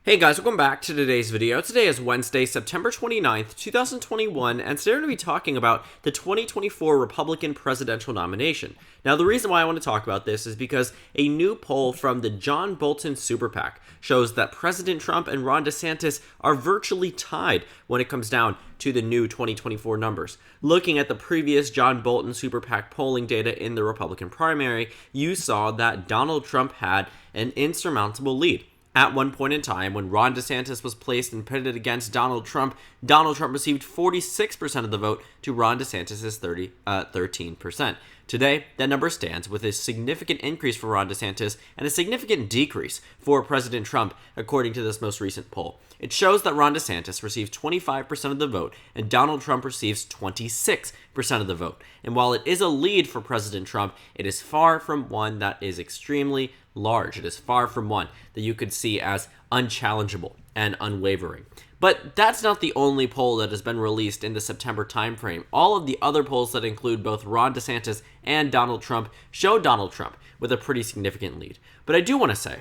Hey guys, welcome back to today's video. Today is Wednesday, September 29th, 2021, and today we're going to be talking about the 2024 Republican presidential nomination. Now, the reason why I want to talk about this is because a new poll from the John Bolton Super PAC shows that President Trump and Ron DeSantis are virtually tied when it comes down to the new 2024 numbers. Looking at the previous John Bolton Super PAC polling data in the Republican primary, you saw that Donald Trump had an insurmountable lead. At one point in time, when Ron DeSantis was placed and pitted against Donald Trump received 46% of the vote to Ron DeSantis' 13%. Today, that number stands with a significant increase for Ron DeSantis and a significant decrease for President Trump, according to this most recent poll. It shows that Ron DeSantis receives 25% of the vote and Donald Trump receives 26% of the vote. And while it is a lead for President Trump, it is far from one that is extremely large. It is far from one that you could see as unchallengeable and unwavering. But that's not the only poll that has been released in the September timeframe. All of the other polls that include both Ron DeSantis and Donald Trump show Donald Trump with a pretty significant lead. But I do want to say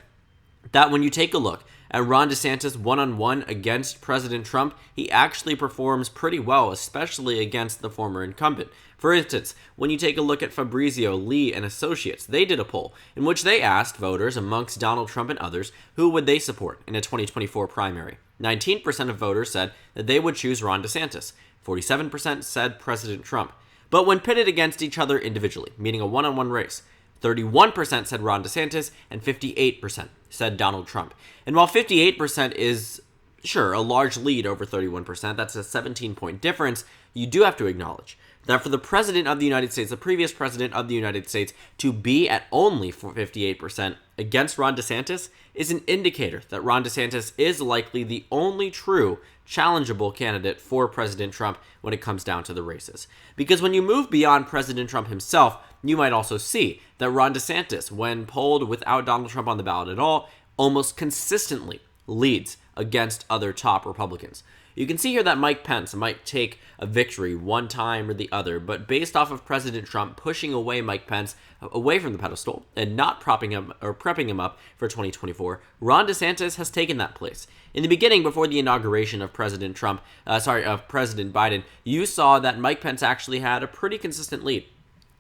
that when you take a look at Ron DeSantis one-on-one against President Trump, he actually performs pretty well, especially against the former incumbent. For instance, when you take a look at Fabrizio, Lee, and Associates, they did a poll in which they asked voters amongst Donald Trump and others who would they support in a 2024 primary. 19% of voters said that they would choose Ron DeSantis. 47% said President Trump. But when pitted against each other individually, meaning a one-on-one race, 31% said Ron DeSantis and 58% said Donald Trump. And while 58% is, sure, a large lead over 31%, that's a 17-point difference, you do have to acknowledge that for the President of the United States, the previous President of the United States, to be at only 58% against Ron DeSantis is an indicator that Ron DeSantis is likely the only true challengeable candidate for President Trump when it comes down to the races. Because when you move beyond President Trump himself, you might also see that Ron DeSantis, when polled without Donald Trump on the ballot at all, almost consistently leads against other top Republicans. You can see here that Mike Pence might take a victory one time or the other, but based off of President Trump pushing away Mike Pence away from the pedestal and not prepping him up for 2024, Ron DeSantis has taken that place. In the beginning, before the inauguration of President Biden, you saw that Mike Pence actually had a pretty consistent lead.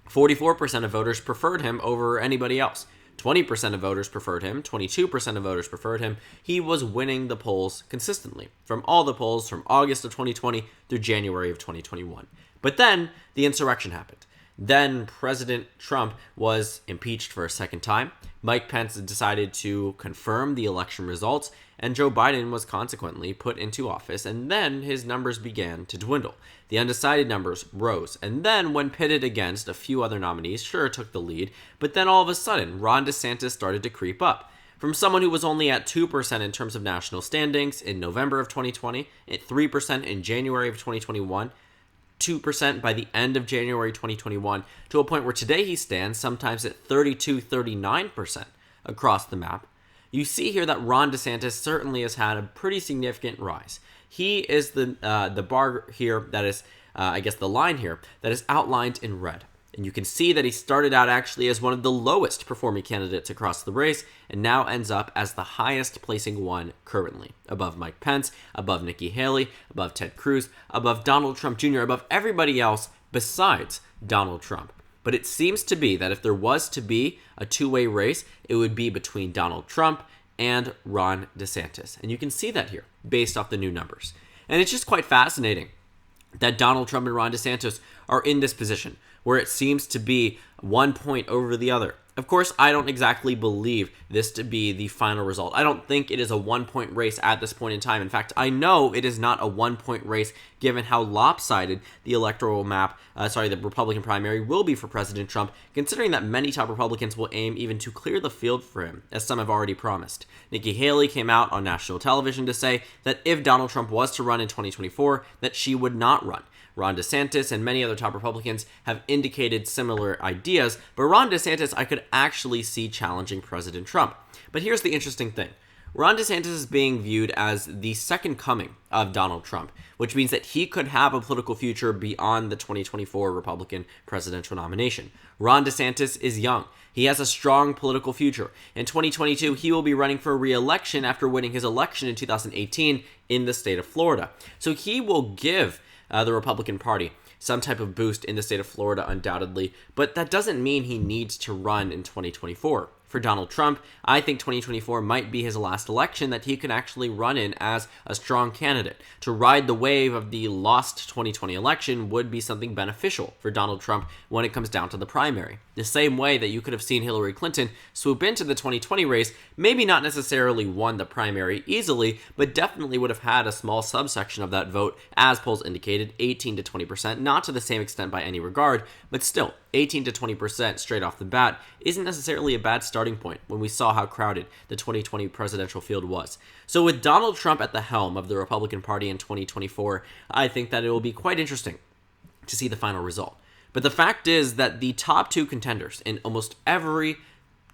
44% of voters preferred him over anybody else. 20% of voters preferred him, 22% of voters preferred him. He was winning the polls consistently from all the polls from August of 2020 through January of 2021. But then the insurrection happened. Then President Trump was impeached for a second time. Mike Pence decided to confirm the election results, and Joe Biden was consequently put into office, and then his numbers began to dwindle. The undecided numbers rose, and then when pitted against a few other nominees, sure took the lead, but then all of a sudden, Ron DeSantis started to creep up. From someone who was only at 2% in terms of national standings in November of 2020, at 3% in January of 2021, 2% by the end of January 2021, to a point where today he stands sometimes at 39% across the map. You see here that Ron DeSantis certainly has had a pretty significant rise. He is the bar here that is, the line here that is outlined in red. And you can see that he started out actually as one of the lowest performing candidates across the race and now ends up as the highest placing one currently, above Mike Pence, above Nikki Haley, above Ted Cruz, above Donald Trump Jr., above everybody else besides Donald Trump. But it seems to be that if there was to be a two-way race, it would be between Donald Trump and Ron DeSantis. And you can see that here based off the new numbers. And it's just quite fascinating that Donald Trump and Ron DeSantis are in this position where it seems to be 1 point over the other. Of course, I don't exactly believe this to be the final result. I don't think it is a 1 point race at this point in time. In fact, I know it is not a 1 point race given how lopsided the electoral map, the Republican primary will be for President Trump, considering that many top Republicans will aim even to clear the field for him, as some have already promised. Nikki Haley came out on national television to say that if Donald Trump was to run in 2024, that she would not run. Ron DeSantis and many other top Republicans have indicated similar ideas, but Ron DeSantis I could actually see challenging President Trump. But here's the interesting thing. Ron DeSantis is being viewed as the second coming of Donald Trump, which means that he could have a political future beyond the 2024 Republican presidential nomination. Ron DeSantis is young. He has a strong political future. In 2022, he will be running for re-election after winning his election in 2018 in the state of Florida. So he will give the Republican Party some type of boost in the state of Florida, undoubtedly, but that doesn't mean he needs to run in 2024. For Donald Trump, I think 2024 might be his last election that he can actually run in as a strong candidate. To ride the wave of the lost 2020 election would be something beneficial for Donald Trump when it comes down to the primary. The same way that you could have seen Hillary Clinton swoop into the 2020 race, maybe not necessarily won the primary easily, but definitely would have had a small subsection of that vote, as polls indicated, 18 to 20%, not to the same extent by any regard, but still, 18 to 20% straight off the bat isn't necessarily a bad starting point when we saw how crowded the 2020 presidential field was. So with Donald Trump at the helm of the Republican Party in 2024, I think that it will be quite interesting to see the final result. But the fact is that the top two contenders in almost every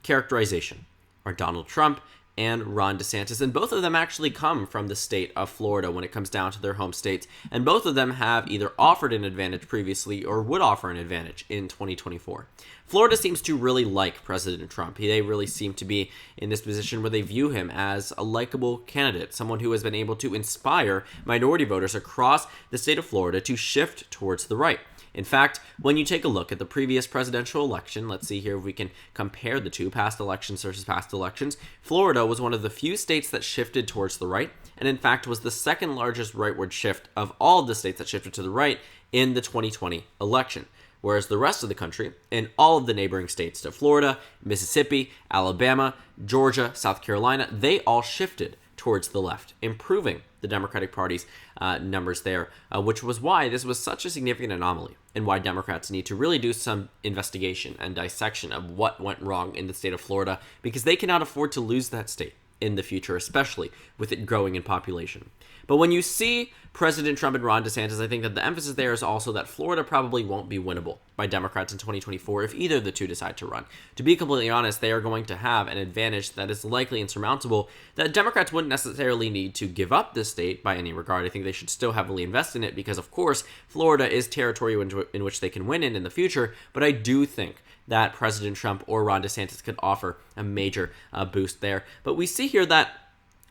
characterization are Donald Trump and Ron DeSantis, and both of them actually come from the state of Florida when it comes down to their home states, and both of them have either offered an advantage previously or would offer an advantage in 2024. Florida seems to really like President Trump. They really seem to be in this position where they view him as a likable candidate, someone who has been able to inspire minority voters across the state of Florida to shift towards the right. In fact, when you take a look at the previous presidential election, let's see here if we can compare the two, past elections versus past elections, Florida was one of the few states that shifted towards the right, and in fact was the second largest rightward shift of all of the states that shifted to the right in the 2020 election. Whereas the rest of the country, and all of the neighboring states to Florida, Mississippi, Alabama, Georgia, South Carolina, they all shifted towards the left, improving the Democratic Party's numbers there, which was why this was such a significant anomaly and why Democrats need to really do some investigation and dissection of what went wrong in the state of Florida, because they cannot afford to lose that state in the future, especially with it growing in population. But when you see President Trump and Ron DeSantis, I think that the emphasis there is also that Florida probably won't be winnable by Democrats in 2024 if either of the two decide to run. To be completely honest, they are going to have an advantage that is likely insurmountable that Democrats wouldn't necessarily need to give up this state by any regard. I think they should still heavily invest in it because, of course, Florida is territory in which they can win in the future, but I do think that President Trump or Ron DeSantis could offer a major boost there. But we see here that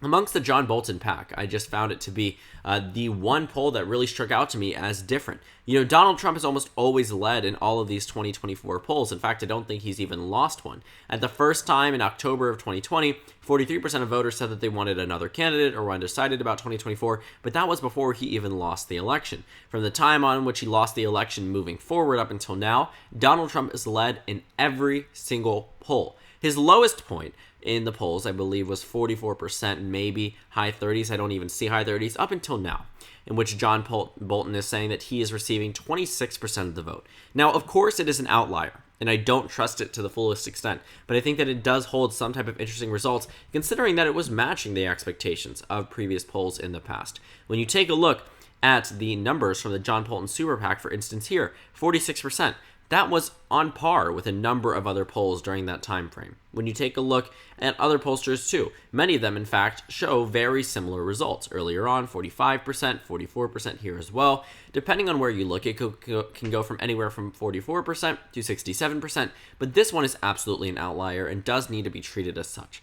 amongst the John Bolton pack, I just found it to be the one poll that really struck out to me as different. You know, Donald Trump has almost always led in all of these 2024 polls. In fact, I don't think he's even lost one. At the first time in October of 2020, 43% of voters said that they wanted another candidate or were undecided about 2024, but that was before he even lost the election. From the time on which he lost the election moving forward up until now, Donald Trump has led in every single poll. His lowest point in the polls, I believe, was 44%, maybe high 30s. I don't even see high 30s up until now, in which John Bolton is saying that he is receiving 26% of the vote. Now, of course, it is an outlier, and I don't trust it to the fullest extent, but I think that it does hold some type of interesting results, considering that it was matching the expectations of previous polls in the past. When you take a look at the numbers from the John Bolton Super PAC, for instance here, 46%. That was on par with a number of other polls during that time frame. When you take a look at other pollsters too, many of them, in fact, show very similar results. Earlier on, 45%, 44% here as well. Depending on where you look, it can go from anywhere from 44% to 67%, but this one is absolutely an outlier and does need to be treated as such.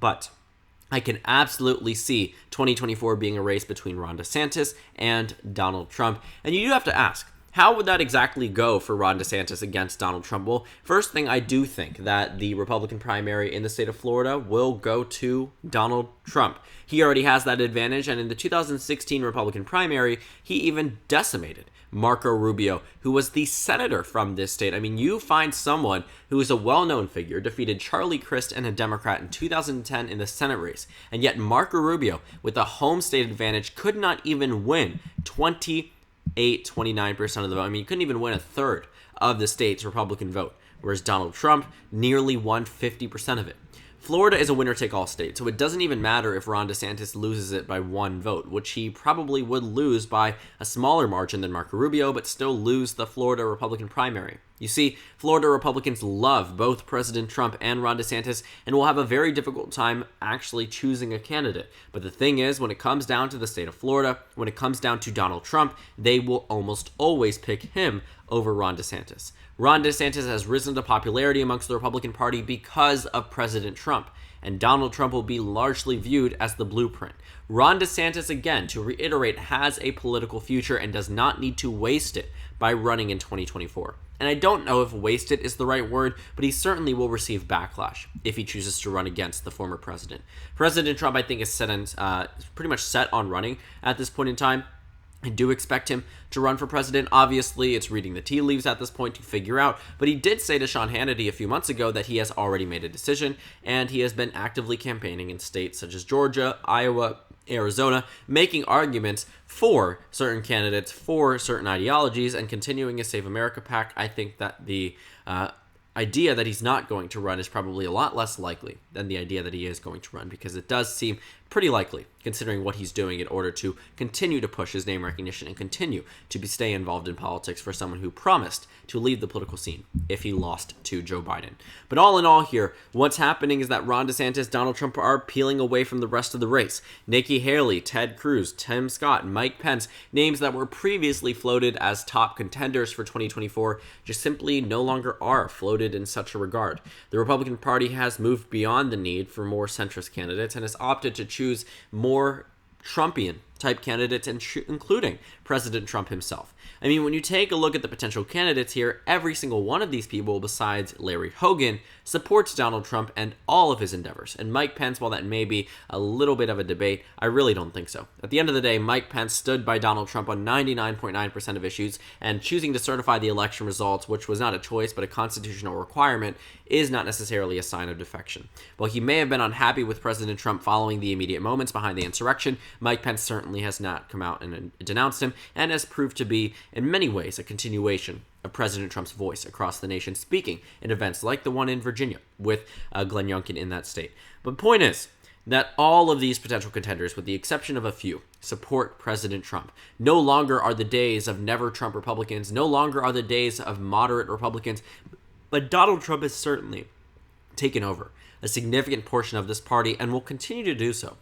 But I can absolutely see 2024 being a race between Ron DeSantis and Donald Trump, and you do have to ask, how would that exactly go for Ron DeSantis against Donald Trump? Well, first thing, I do think that the Republican primary in the state of Florida will go to Donald Trump. He already has that advantage, and in the 2016 Republican primary, he even decimated Marco Rubio, who was the senator from this state. I mean, you find someone who is a well-known figure, defeated Charlie Crist and a Democrat in 2010 in the Senate race, and yet Marco Rubio, with a home state advantage, could not even win 29% of the vote. I mean, you couldn't even win a third of the state's Republican vote, whereas Donald Trump nearly won 50% of it. Florida is a winner-take-all state, so it doesn't even matter if Ron DeSantis loses it by one vote, which he probably would lose by a smaller margin than Marco Rubio, but still lose the Florida Republican primary. You see, Florida Republicans love both President Trump and Ron DeSantis and will have a very difficult time actually choosing a candidate. But the thing is, when it comes down to the state of Florida, when it comes down to Donald Trump, they will almost always pick him over Ron DeSantis. Ron DeSantis has risen to popularity amongst the Republican Party because of President Trump, and Donald Trump will be largely viewed as the blueprint. Ron DeSantis, again, to reiterate, has a political future and does not need to waste it by running in 2024. And I don't know if wasted is the right word, but he certainly will receive backlash if he chooses to run against the former president. President Trump, I think, is pretty much set on running at this point in time. I do expect him to run for president. Obviously, it's reading the tea leaves at this point to figure out, but he did say to Sean Hannity a few months ago that he has already made a decision, and he has been actively campaigning in states such as Georgia, Iowa, Arizona, making arguments for certain candidates, for certain ideologies, and continuing his Save America PAC. I think that the idea that he's not going to run is probably a lot less likely than the idea that he is going to run, because it does seem pretty likely, considering what he's doing in order to continue to push his name recognition and continue to stay involved in politics for someone who promised to leave the political scene if he lost to Joe Biden. But all in all here, what's happening is that Ron DeSantis, Donald Trump are peeling away from the rest of the race. Nikki Haley, Ted Cruz, Tim Scott, Mike Pence, names that were previously floated as top contenders for 2024, just simply no longer are floated in such a regard. The Republican Party has moved beyond the need for more centrist candidates and has opted to choose more Trumpian type candidates, including President Trump himself. I mean, when you take a look at the potential candidates here, every single one of these people, besides Larry Hogan, supports Donald Trump and all of his endeavors. And Mike Pence, while that may be a little bit of a debate, I really don't think so. At the end of the day, Mike Pence stood by Donald Trump on 99.9% of issues, and choosing to certify the election results, which was not a choice but a constitutional requirement, is not necessarily a sign of defection. While he may have been unhappy with President Trump following the immediate moments behind the insurrection, Mike Pence certainly has not come out and denounced him, and has proved to be, in many ways, a continuation of President Trump's voice across the nation, speaking in events like the one in Virginia with Glenn Youngkin in that state. But point is that all of these potential contenders, with the exception of a few, support President Trump. No longer are the days of never Trump Republicans, no longer are the days of moderate Republicans, but Donald Trump has certainly taken over a significant portion of this party and will continue to do so.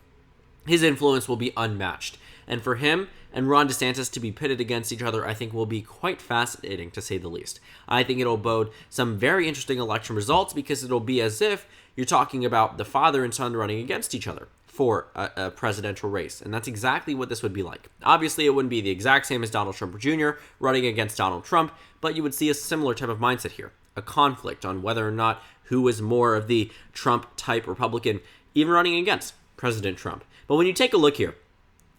His influence will be unmatched, and for him and Ron DeSantis to be pitted against each other, I think will be quite fascinating, to say the least. I think it'll bode some very interesting election results, because it'll be as if you're talking about the father and son running against each other for a presidential race, and that's exactly what this would be like. Obviously, it wouldn't be the exact same as Donald Trump Jr. running against Donald Trump, but you would see a similar type of mindset here, a conflict on whether or not who is more of the Trump-type Republican, even running against President Trump. But when you take a look here,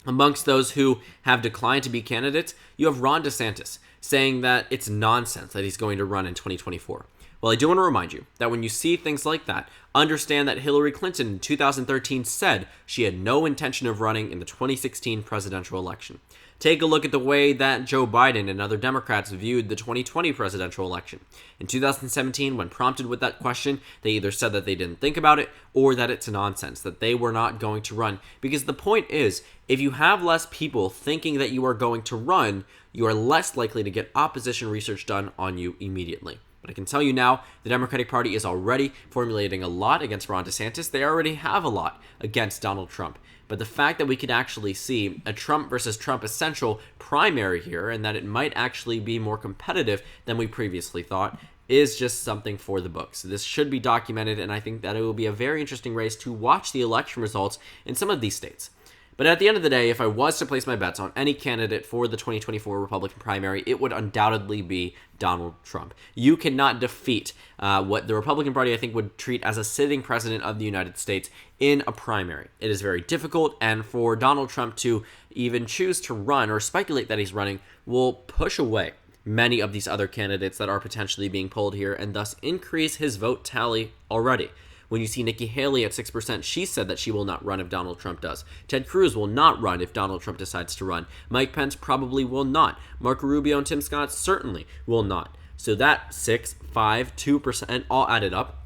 amongst those who have declined to be candidates, you have Ron DeSantis saying that it's nonsense that he's going to run in 2024. Well, I do want to remind you that when you see things like that, understand that Hillary Clinton in 2013 said she had no intention of running in the 2016 presidential election. Take a look at the way that Joe Biden and other Democrats viewed the 2020 presidential election. In 2017, when prompted with that question, they either said that they didn't think about it or that it's nonsense, that they were not going to run. Because the point is, if you have less people thinking that you are going to run, you are less likely to get opposition research done on you immediately. But I can tell you now, the Democratic Party is already formulating a lot against Ron DeSantis. They already have a lot against Donald Trump. But the fact that we could actually see a Trump versus Trump essential primary here, and that it might actually be more competitive than we previously thought, is just something for the books. This should be documented, and I think that it will be a very interesting race to watch the election results in some of these states. But at the end of the day, if I was to place my bets on any candidate for the 2024 Republican primary, it would undoubtedly be Donald Trump. You cannot defeat what the Republican Party, I think, would treat as a sitting president of the United States in a primary. It is very difficult, and for Donald Trump to even choose to run or speculate that he's running will push away many of these other candidates that are potentially being polled here, and thus increase his vote tally already. When you see Nikki Haley at 6%, she said that she will not run if Donald Trump does. Ted Cruz will not run if Donald Trump decides to run. Mike Pence probably will not. Marco Rubio and Tim Scott certainly will not. So that 6, 5, 2% all added up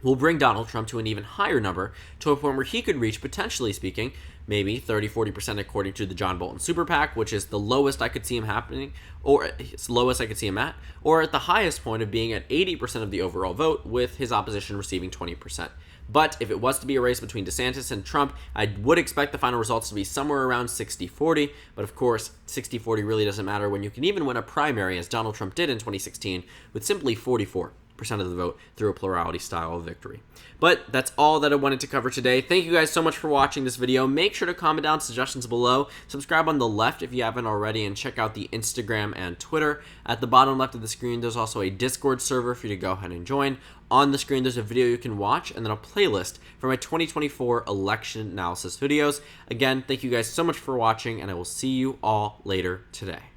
will bring Donald Trump to an even higher number, to a point where he could reach, potentially speaking, maybe 30-40% according to the John Bolton Super PAC, which is the lowest I could see him happening, or it's lowest I could see him at, or at the highest point of being at 80% of the overall vote, with his opposition receiving 20%. But if it was to be a race between DeSantis and Trump, I would expect the final results to be somewhere around 60-40, but of course, 60-40 really doesn't matter when you can even win a primary, as Donald Trump did in 2016, with simply 44% of the vote through a plurality style of victory. But that's all that I wanted to cover today. Thank you guys so much for watching this video. Make sure to comment down suggestions below, subscribe on the left if you haven't already, and check out the Instagram and Twitter. At the bottom left of the screen, there's also a Discord server for you to go ahead and join. On the screen, there's a video you can watch, and then a playlist for my 2024 election analysis videos. Again, thank you guys so much for watching, and I will see you all later today.